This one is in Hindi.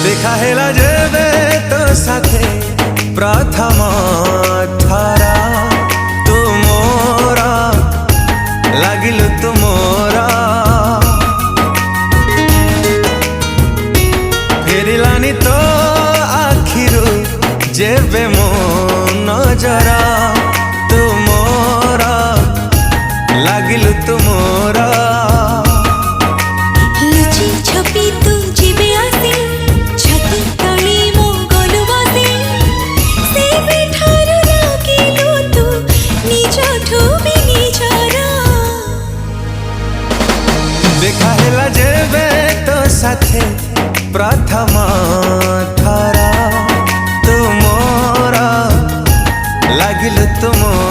देखा हेला जेबे तो साथे प्रथम थरा तू मोरा लागिलु तू मोरा फेरिलानी तो आखिरु जेबे मो नजरा तू मोरा लागिलु तू मोरा लुचि छपी तू जीवे आसे छाती तले मो गलु बसे से बेठारु लागिलु तू निजठु भी निजरा देखा हेला जेबे तो साथे प्रथम थरा तू मोरा लागिलु तू मोरा।